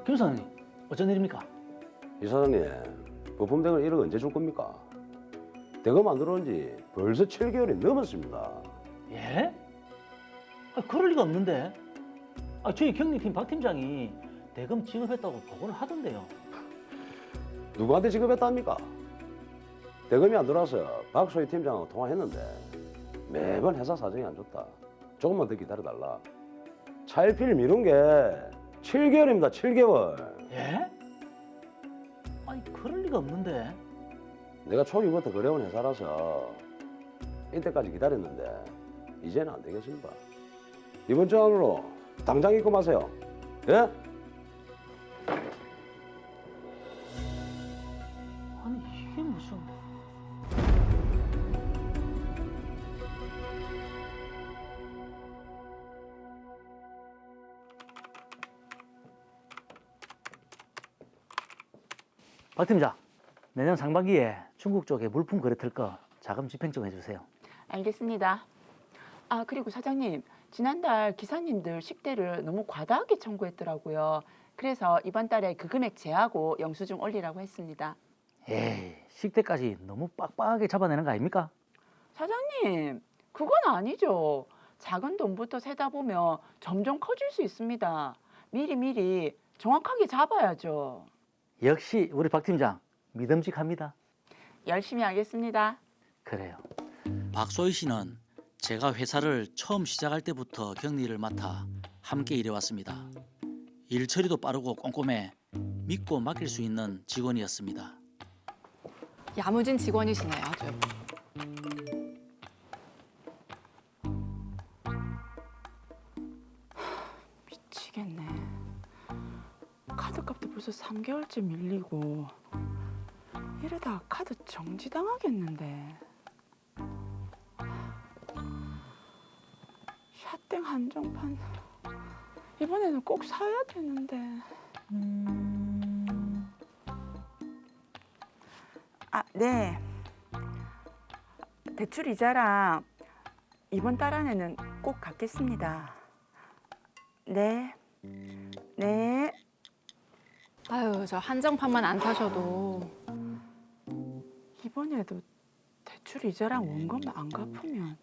김 사장님, 어쩐 일입니까? 이 사장님, 부품 대금 1억 언제 줄 겁니까? 대금 안 들어온 지 벌써 7개월이 넘었습니다. 예? 그럴 리가 없는데. 저희 경리팀 박 팀장이 대금 지급했다고 보고를 하던데요. 누구한테 지급했답니까? 대금이 안 들어와서 박소희 팀장하고 통화했는데 매번 회사 사정이 안 좋다. 조금만 더 기다려달라. 차일피일 미룬 게 7개월입니다. 7개월. 예? 그럴 리가 없는데. 내가 초기부터 그래온 회사라서 이때까지 기다렸는데 이제는 안 되겠습니다. 이번 주 안으로 당장 입금하세요. 예? 아니, 이게 무슨... 박 팀장, 내년 상반기에 중국 쪽에 물품 거래될 거 자금 집행 좀 해주세요. 알겠습니다. 그리고 사장님, 지난달 기사님들 식대를 너무 과다하게 청구했더라고요. 그래서 이번 달에 그 금액 제하고 영수증 올리라고 했습니다. 에이, 식대까지 너무 빡빡하게 잡아내는 거 아닙니까? 사장님, 그건 아니죠. 작은 돈부터 세다 보면 점점 커질 수 있습니다. 미리 정확하게 잡아야죠. 역시 우리 박 팀장 믿음직합니다. 열심히 하겠습니다. 그래요. 박소희 씨는 제가 회사를 처음 시작할 때부터 격리를 맡아 함께 일해왔습니다. 일 처리도 빠르고 꼼꼼해 믿고 맡길 수 있는 직원이었습니다. 야무진 직원이시네요, 아주. 미치겠네. 카드값도 벌써 3개월째 밀리고 이러다가 카드 정지당하겠는데. 샷땡 한정판 이번에는 꼭 사야 되는데. 네. 대출 이자랑 이번 달 안에는 꼭 갚겠습니다. 네. 아유, 저 한정판만 안 사셔도. 이번에도 대출 이자랑 원금 안 갚으면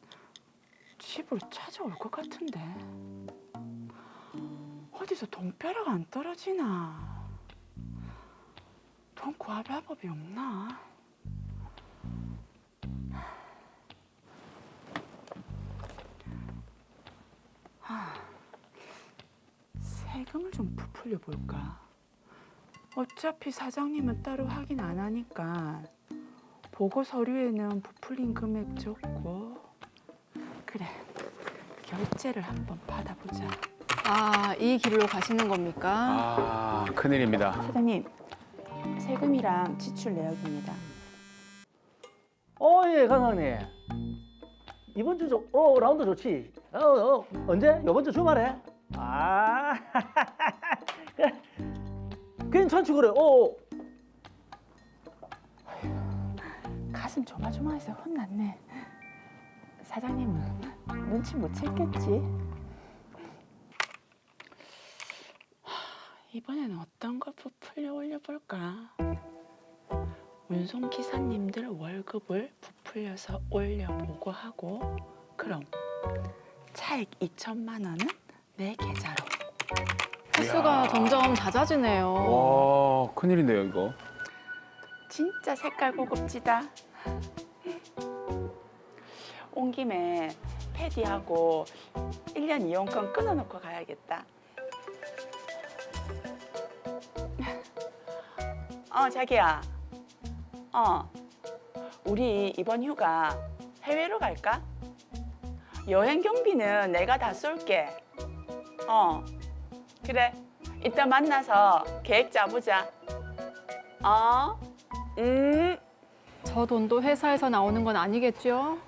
집으로 찾아올 것 같은데. 어디서 돈벼락 안 떨어지나. 돈 구할 방법이 없나. 세금을 좀 부풀려 볼까. 어차피 사장님은 따로 확인 안 하니까 보고 서류에는 부풀린 금액 적고. 그래, 결제를 한번 받아보자. 이 길로 가시는 겁니까? 큰일입니다. 사장님, 세금이랑 지출 내역입니다. 예, 강사님. 이번 주 라운드 좋지. 언제? 이번 주 주말에? 그래. 괜찮지 그래. 가슴 조마조마해서 혼났네. 사장님은 눈치 못 챘겠지? 이번에는 어떤 걸 부풀려 올려볼까? 운송기사님들 월급을 부풀려서 올려보고 하고, 그럼 차액 2천만 원은 내 계좌로. 횟수가 점점 잦아지네요. 와, 큰일인데요, 이거. 진짜 색깔 고급지다. 온 김에 패디하고 1년 이용권 끊어놓고 가야겠다. 자기야. 우리 이번 휴가 해외로 갈까? 여행 경비는 내가 다 쏠게. 그래. 이따 만나서 계획 짜보자. 저 돈도 회사에서 나오는 건 아니겠죠?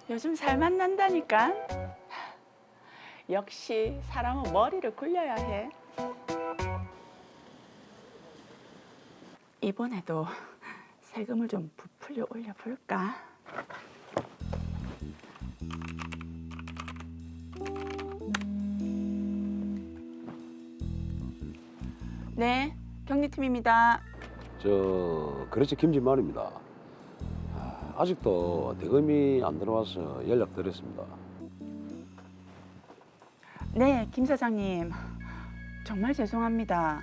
요즘 살만 난다니까. 역시 사람은 머리를 굴려야 해. 이번에도 세금을 좀 부풀려 올려볼까? 네, 경리팀입니다. 그렇지 김진만입니다. 아직도 대금이 안 들어와서 연락드렸습니다. 네, 김 사장님. 정말 죄송합니다.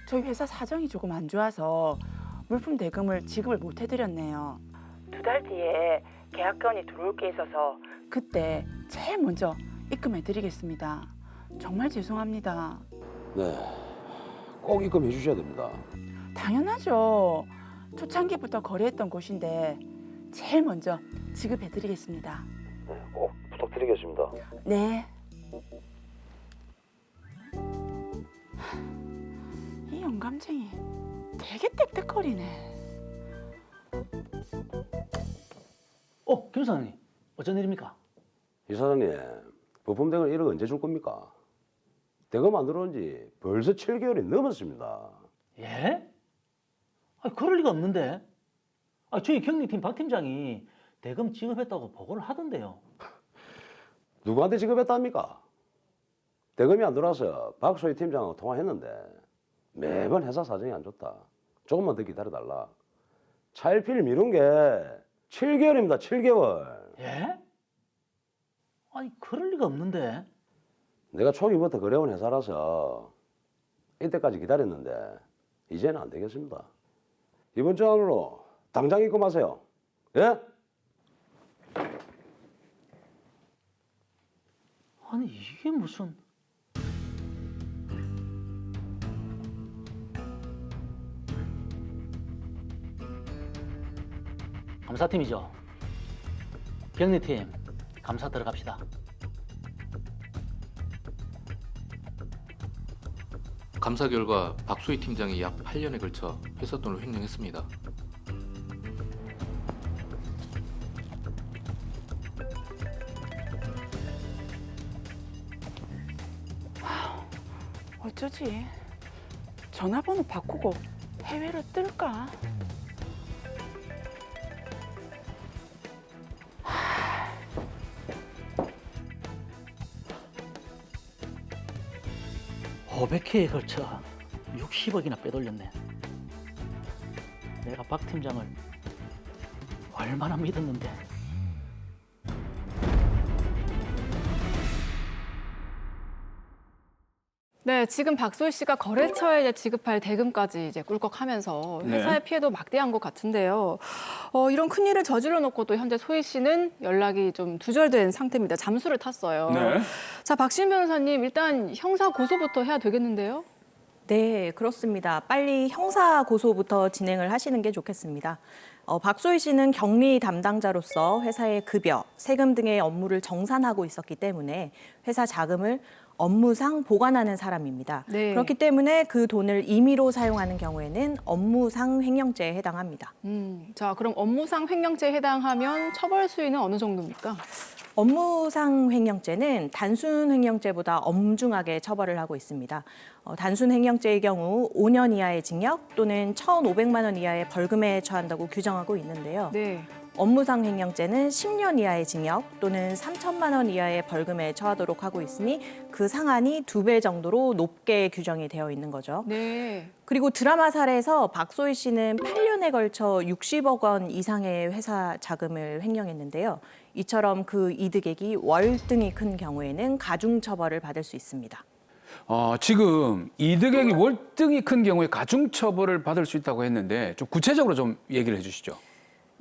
저희 회사 사정이 조금 안 좋아서 물품 대금을 지급을 못 해드렸네요. 2달 뒤에 계약건이 들어올 게 있어서 그때 제일 먼저 입금해드리겠습니다. 정말 죄송합니다. 네, 꼭 입금해 주셔야 됩니다. 당연하죠. 초창기부터 거래했던 곳인데 제일 먼저 지급해드리겠습니다. 네, 꼭 부탁드리겠습니다. 네. 이 영감쟁이 되게 땡땡거리네. 김 사장님, 어쩐 일입니까? 이 사장님, 부품 대금 1억 언제 줄 겁니까? 대금 안 들어온 지 벌써 7개월이 넘었습니다. 예? 그럴 리가 없는데. 저희 경리팀 박 팀장이 대금 지급했다고 보고를 하던데요. 누구한테 지급했답니까? 대금이 안 들어와서 박소희 팀장하고 통화했는데 매번 회사 사정이 안 좋다. 조금만 더 기다려달라. 차일피일 미룬 게 7개월입니다. 7개월. 예? 그럴 리가 없는데. 내가 초기부터 그래온 회사라서 이때까지 기다렸는데 이제는 안 되겠습니다. 이번 주 안으로 당장 입금하세요. 예? 이게 무슨... 감사팀이죠. 경리팀 감사 들어갑시다. 감사 결과 박소희 팀장이 약 8년에 걸쳐 회사 돈을 횡령했습니다. 어쩌지? 전화번호 바꾸고 해외로 뜰까? 하... 500회에 걸쳐 60억이나 빼돌렸네. 내가 박 팀장을 얼마나 믿었는데. 네, 지금 박소희 씨가 거래처에 이제 지급할 대금까지 이제 꿀꺽하면서 회사의 네. 피해도 막대한 것 같은데요. 이런 큰 일을 저질러 놓고도 현재 소희 씨는 연락이 좀 두절된 상태입니다. 잠수를 탔어요. 네. 자, 박신 변호사님, 일단 형사 고소부터 해야 되겠는데요? 네, 그렇습니다. 빨리 형사 고소부터 진행을 하시는 게 좋겠습니다. 박소희 씨는 격리 담당자로서 회사의 급여, 세금 등의 업무를 정산하고 있었기 때문에 회사 자금을 업무상 보관하는 사람입니다. 네. 그렇기 때문에 그 돈을 임의로 사용하는 경우에는 업무상 횡령죄에 해당합니다. 자, 그럼 업무상 횡령죄에 해당하면 처벌 수위는 어느 정도입니까? 업무상 횡령죄는 단순 횡령죄보다 엄중하게 처벌을 하고 있습니다. 단순 횡령죄의 경우 5년 이하의 징역 또는 1,500만 원 이하의 벌금에 처한다고 규정하고 있는데요. 네. 업무상 횡령죄는 10년 이하의 징역 또는 3천만 원 이하의 벌금에 처하도록 하고 있으니 그 상한이 2배 정도로 높게 규정이 되어 있는 거죠. 네. 그리고 드라마 사례에서 박소희 씨는 8년에 걸쳐 60억 원 이상의 회사 자금을 횡령했는데요. 이처럼 그 이득액이 월등히 큰 경우에는 가중처벌을 받을 수 있습니다. 지금 이득액이 월등히 큰 경우에 가중처벌을 받을 수 있다고 했는데 좀 구체적으로 좀 얘기를 해주시죠.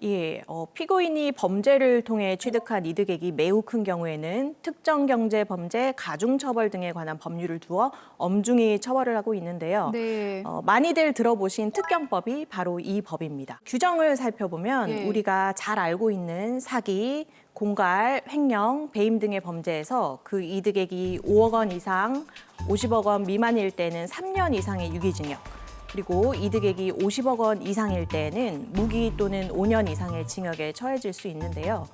예, 피고인이 범죄를 통해 취득한 이득액이 매우 큰 경우에는 특정경제범죄, 가중처벌 등에 관한 법률을 두어 엄중히 처벌을 하고 있는데요. 네. 많이들 들어보신 특경법이 바로 이 법입니다. 규정을 살펴보면 예. 우리가 잘 알고 있는 사기, 공갈, 횡령, 배임 등의 범죄에서 그 이득액이 5억 원 이상, 50억 원 미만일 때는 3년 이상의 유기징역, 그리고 이득액이 50억 원 이상일 때에는 무기 또는 5년 이상의 징역에 처해질 수 있는데요.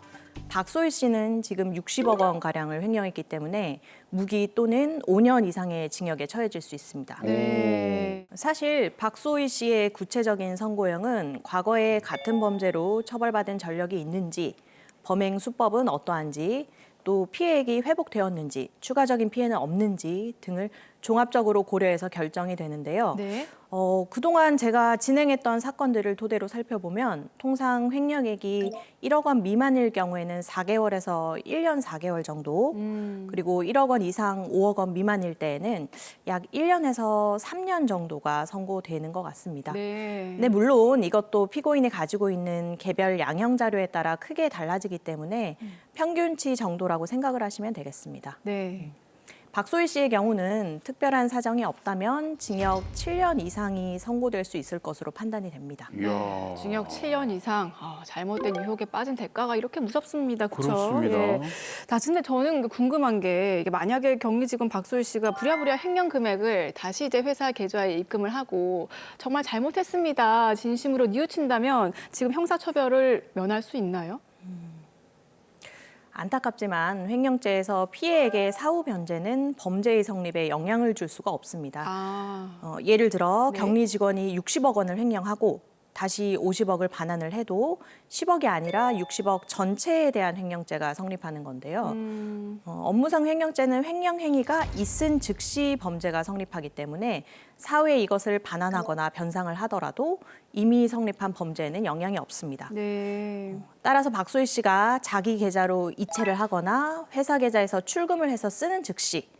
박소희 씨는 지금 60억 원 가량을 횡령했기 때문에 무기 또는 5년 이상의 징역에 처해질 수 있습니다. 네. 사실 박소희 씨의 구체적인 선고형은 과거에 같은 범죄로 처벌받은 전력이 있는지, 범행 수법은 어떠한지, 또 피해액이 회복되었는지, 추가적인 피해는 없는지 등을 종합적으로 고려해서 결정이 되는데요. 네. 그동안 제가 진행했던 사건들을 토대로 살펴보면 통상 횡령액이 1억 원 미만일 경우에는 4개월에서 1년 4개월 정도, 그리고 1억 원 이상 5억 원 미만일 때에는 약 1년에서 3년 정도가 선고되는 것 같습니다. 네. 네, 물론 이것도 피고인이 가지고 있는 개별 양형 자료에 따라 크게 달라지기 때문에 평균치 정도라고 생각을 하시면 되겠습니다. 네. 박소희 씨의 경우는 특별한 사정이 없다면 징역 7년 이상이 선고될 수 있을 것으로 판단이 됩니다. 이야. 징역 7년 이상. 잘못된 유혹에 빠진 대가가 이렇게 무섭습니다. 그렇죠? 그렇습니다. 근데 저는 궁금한 게 이게 만약에 경리직원 박소희 씨가 부랴부랴 횡령 금액을 다시 이제 회사 계좌에 입금을 하고 정말 잘못했습니다. 진심으로 뉘우친다면 지금 형사처벌을 면할 수 있나요? 안타깝지만 횡령죄에서 피해액의 사후 변제는 범죄의 성립에 영향을 줄 수가 없습니다. 예를 들어 네. 격리 직원이 60억 원을 횡령하고 다시 50억을 반환을 해도 10억이 아니라 60억 전체에 대한 횡령죄가 성립하는 건데요. 업무상 횡령죄는 횡령 행위가 있은 즉시 범죄가 성립하기 때문에 사후에 이것을 반환하거나 변상을 하더라도 이미 성립한 범죄에는 영향이 없습니다. 네. 따라서 박소희 씨가 자기 계좌로 이체를 하거나 회사 계좌에서 출금을 해서 쓰는 즉시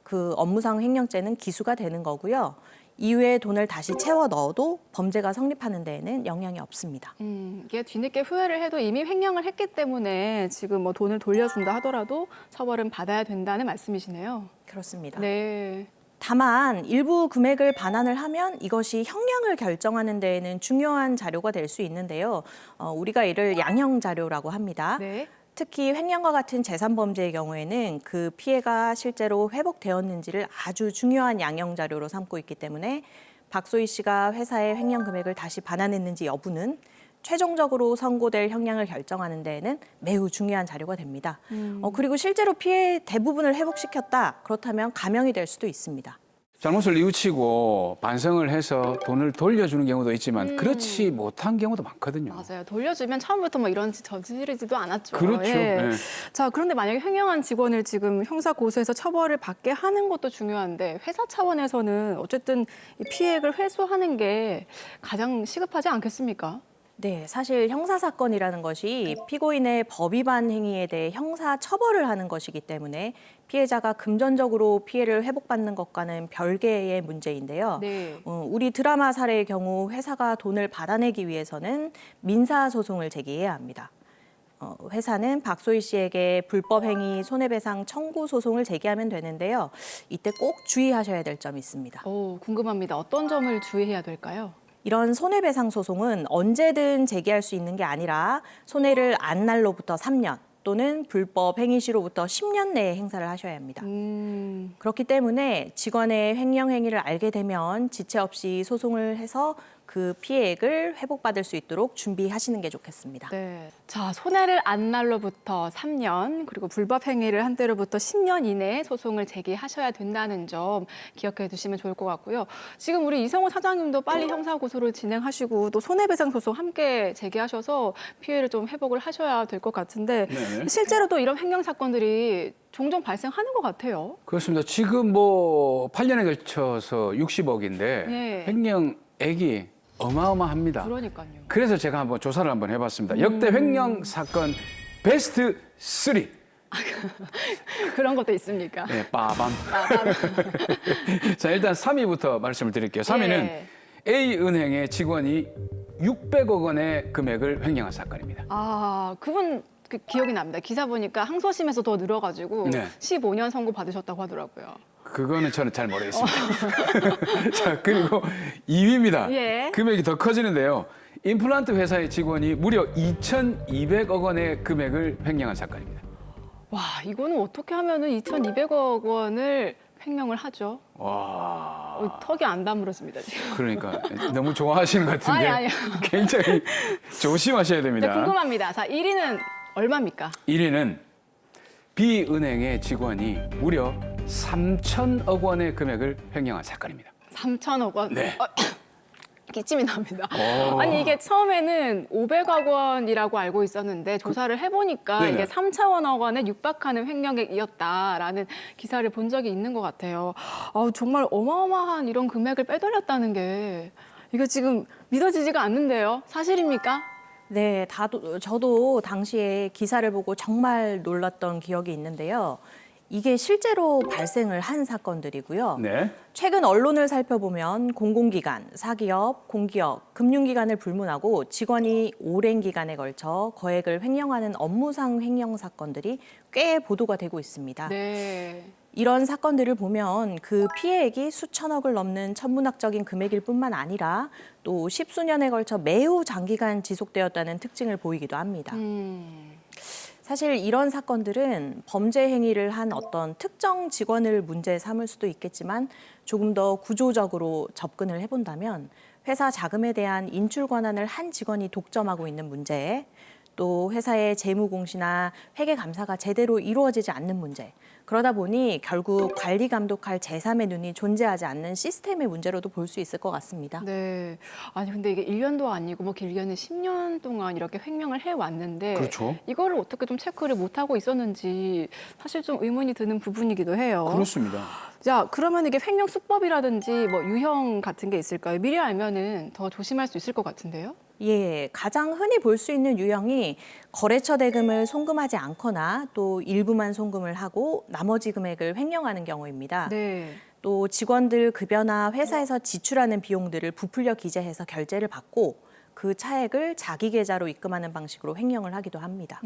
그 업무상 횡령죄는 기수가 되는 거고요. 이후에 돈을 다시 채워 넣어도 범죄가 성립하는 데에는 영향이 없습니다. 이게 뒤늦게 후회를 해도 이미 횡령을 했기 때문에 지금 뭐 돈을 돌려준다 하더라도 처벌은 받아야 된다는 말씀이시네요. 그렇습니다. 네. 다만 일부 금액을 반환을 하면 이것이 형량을 결정하는 데에는 중요한 자료가 될 수 있는데요. 우리가 이를 양형 자료라고 합니다. 네. 특히 횡령과 같은 재산 범죄의 경우에는 그 피해가 실제로 회복되었는지를 아주 중요한 양형 자료로 삼고 있기 때문에 박소희 씨가 회사에 횡령 금액을 다시 반환했는지 여부는 최종적으로 선고될 형량을 결정하는 데에는 매우 중요한 자료가 됩니다. 그리고 실제로 피해 대부분을 회복시켰다. 그렇다면 감형이 될 수도 있습니다. 잘못을 뉘우치고 반성을 해서 돈을 돌려주는 경우도 있지만 그렇지 못한 경우도 많거든요. 맞아요. 돌려주면 처음부터 뭐 이런 짓 저지르지도 않았죠. 그렇죠. 예. 네. 자, 그런데 만약에 횡령한 직원을 지금 형사 고소해서 처벌을 받게 하는 것도 중요한데 회사 차원에서는 어쨌든 이 피해액을 회수하는 게 가장 시급하지 않겠습니까? 네, 사실 형사사건이라는 것이 피고인의 법 위반 행위에 대해 형사 처벌을 하는 것이기 때문에 피해자가 금전적으로 피해를 회복받는 것과는 별개의 문제인데요. 네. 우리 드라마 사례의 경우 회사가 돈을 받아내기 위해서는 민사소송을 제기해야 합니다. 회사는 박소희 씨에게 불법행위 손해배상 청구 소송을 제기하면 되는데요. 이때 꼭 주의하셔야 될 점이 있습니다. 궁금합니다. 어떤 점을 주의해야 될까요? 이런 손해배상 소송은 언제든 제기할 수 있는 게 아니라 손해를 안 날로부터 3년 또는 불법 행위 시로부터 10년 내에 행사를 하셔야 합니다. 그렇기 때문에 직원의 횡령 행위를 알게 되면 지체 없이 소송을 해서 그 피해액을 회복받을 수 있도록 준비하시는 게 좋겠습니다. 네. 자, 손해를 안 날로부터 3년, 그리고 불법 행위를 한 때로부터 10년 이내에 소송을 제기하셔야 된다는 점 기억해 두시면 좋을 것 같고요. 지금 우리 이성호 사장님도 빨리 형사 고소를 진행하시고 또 손해배상 소송 함께 제기하셔서 피해를 좀 회복을 하셔야 될 것 같은데 네. 실제로도 이런 횡령 사건들이 종종 발생하는 것 같아요. 그렇습니다. 지금 뭐 8년에 걸쳐서 60억인데 네. 횡령액이 어마어마합니다. 그러니까요. 그래서 제가 한번 조사를 한번 해봤습니다. 역대 횡령 사건 베스트 3. 그런 것도 있습니까? 네, 빠밤. 자, 일단 3위부터 말씀을 드릴게요. 3위는 예. A은행의 직원이 600억 원의 금액을 횡령한 사건입니다. 그분 기억이 납니다. 기사 보니까 항소심에서 더 늘어가지고 네. 15년 선고 받으셨다고 하더라고요. 그거는 저는 잘 모르겠습니다. 자, 그리고 2위입니다. 예. 금액이 더 커지는데요. 임플란트 회사의 직원이 무려 2,200억 원의 금액을 횡령한 사건입니다. 와, 이거는 어떻게 하면은 2,200억 원을 횡령을 하죠? 와, 턱이 안 다물어집니다, 지금. 그러니까 너무 좋아하시는 것 같은데 아니. 굉장히 조심하셔야 됩니다. 네, 궁금합니다. 자, 1위는 얼마입니까? 1위는 B은행의 직원이 무려 3,000억 원의 금액을 횡령한 사건입니다. 3,000억 원. 네. 기침이 납니다. 아니 이게 처음에는 500억 원이라고 알고 있었는데 조사를 해보니까 네네. 이게 3차원억 원에 육박하는 횡령액이었다라는 기사를 본 적이 있는 것 같아요. 정말 어마어마한 이런 금액을 빼돌렸다는 게 이거 지금 믿어지지가 않는데요. 사실입니까? 네, 저도 당시에 기사를 보고 정말 놀랐던 기억이 있는데요. 이게 실제로 발생을 한 사건들이고요. 네. 최근 언론을 살펴보면 공공기관, 사기업, 공기업, 금융기관을 불문하고 직원이 오랜 기간에 걸쳐 거액을 횡령하는 업무상 횡령 사건들이 꽤 보도가 되고 있습니다. 네. 이런 사건들을 보면 그 피해액이 수천억을 넘는 천문학적인 금액일 뿐만 아니라 또 십수년에 걸쳐 매우 장기간 지속되었다는 특징을 보이기도 합니다. 사실 이런 사건들은 범죄 행위를 한 어떤 특정 직원을 문제 삼을 수도 있겠지만 조금 더 구조적으로 접근을 해본다면 회사 자금에 대한 인출 권한을 한 직원이 독점하고 있는 문제, 또 회사의 재무 공시나 회계 감사가 제대로 이루어지지 않는 문제, 그러다 보니 결국 관리 감독할 제3의 눈이 존재하지 않는 시스템의 문제로도 볼 수 있을 것 같습니다. 네. 아니 근데 이게 1년도 아니고 뭐 길게는 10년 동안 이렇게 횡령을 해왔는데 그렇죠. 이거를 어떻게 좀 체크를 못하고 있었는지 사실 좀 의문이 드는 부분이기도 해요. 그렇습니다. 자, 그러면 이게 횡령 수법이라든지 뭐 유형 같은 게 있을까요? 미리 알면은 더 조심할 수 있을 것 같은데요? 예, 가장 흔히 볼 수 있는 유형이 거래처 대금을 송금하지 않거나 또 일부만 송금을 하고 나머지 금액을 횡령하는 경우입니다. 네. 또 직원들 급여나 회사에서 지출하는 비용들을 부풀려 기재해서 결제를 받고 그 차액을 자기 계좌로 입금하는 방식으로 횡령을 하기도 합니다.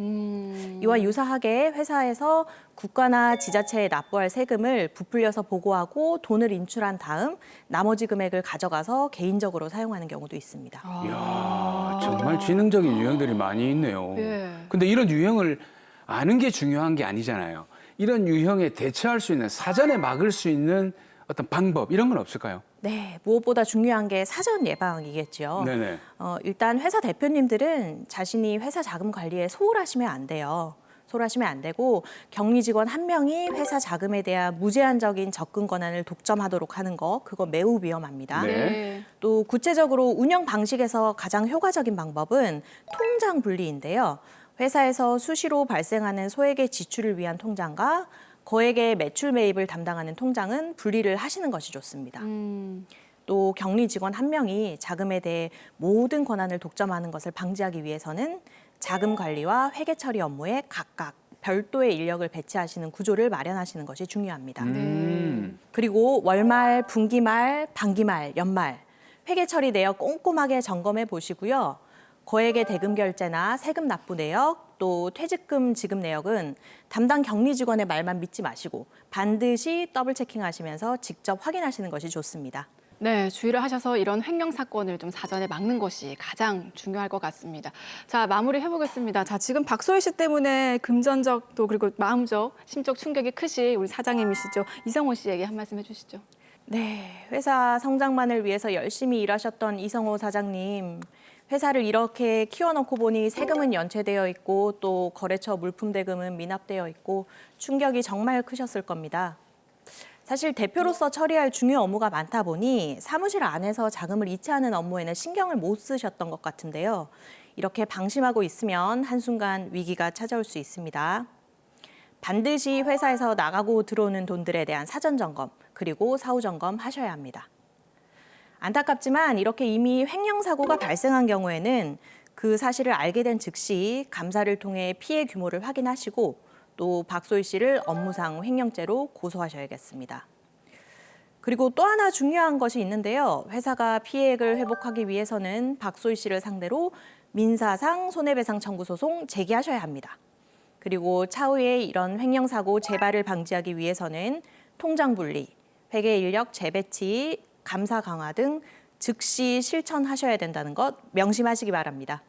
이와 유사하게 회사에서 국가나 지자체에 납부할 세금을 부풀려서 보고하고 돈을 인출한 다음 나머지 금액을 가져가서 개인적으로 사용하는 경우도 있습니다. 이야, 정말 지능적인 유형들이 많이 있네요. 예. 근데 이런 유형을 아는 게 중요한 게 아니잖아요. 이런 유형에 대처할 수 있는, 사전에 막을 수 있는 어떤 방법, 이런 건 없을까요? 네, 무엇보다 중요한 게 사전 예방이겠죠. 네네. 일단 회사 대표님들은 자신이 회사 자금 관리에 소홀하시면 안 돼요. 소홀하시면 안 되고 격리 직원 한 명이 회사 자금에 대한 무제한적인 접근 권한을 독점하도록 하는 거, 그거 매우 위험합니다. 네. 또 구체적으로 운영 방식에서 가장 효과적인 방법은 통장 분리인데요. 회사에서 수시로 발생하는 소액의 지출을 위한 통장과 거액의 매출 매입을 담당하는 통장은 분리를 하시는 것이 좋습니다. 또 격리 직원 한 명이 자금에 대해 모든 권한을 독점하는 것을 방지하기 위해서는 자금 관리와 회계 처리 업무에 각각 별도의 인력을 배치하시는 구조를 마련하시는 것이 중요합니다. 그리고 월말, 분기말, 반기말, 연말 회계 처리 내역 꼼꼼하게 점검해 보시고요. 거액의 대금 결제나 세금 납부 내역, 또 퇴직금 지급 내역은 담당 격리 직원의 말만 믿지 마시고 반드시 더블 체킹하시면서 직접 확인하시는 것이 좋습니다. 네, 주의를 하셔서 이런 횡령 사건을 좀 사전에 막는 것이 가장 중요할 것 같습니다. 자, 마무리 해보겠습니다. 자, 지금 박소희 씨 때문에 금전적 또 그리고 마음적, 심적 충격이 크신 우리 사장님이시죠. 이성호 씨에게 한 말씀 해주시죠. 네, 회사 성장만을 위해서 열심히 일하셨던 이성호 사장님. 회사를 이렇게 키워놓고 보니 세금은 연체되어 있고 또 거래처 물품 대금은 미납되어 있고 충격이 정말 크셨을 겁니다. 사실 대표로서 처리할 중요 업무가 많다 보니 사무실 안에서 자금을 이체하는 업무에는 신경을 못 쓰셨던 것 같은데요. 이렇게 방심하고 있으면 한순간 위기가 찾아올 수 있습니다. 반드시 회사에서 나가고 들어오는 돈들에 대한 사전 점검 그리고 사후 점검 하셔야 합니다. 안타깝지만 이렇게 이미 횡령 사고가 발생한 경우에는 그 사실을 알게 된 즉시 감사를 통해 피해 규모를 확인하시고 또 박소희 씨를 업무상 횡령죄로 고소하셔야겠습니다. 그리고 또 하나 중요한 것이 있는데요. 회사가 피해액을 회복하기 위해서는 박소희 씨를 상대로 민사상 손해배상 청구 소송 제기하셔야 합니다. 그리고 차후에 이런 횡령 사고 재발을 방지하기 위해서는 통장 분리, 회계 인력 재배치, 감사 강화 등 즉시 실천하셔야 된다는 것 명심하시기 바랍니다.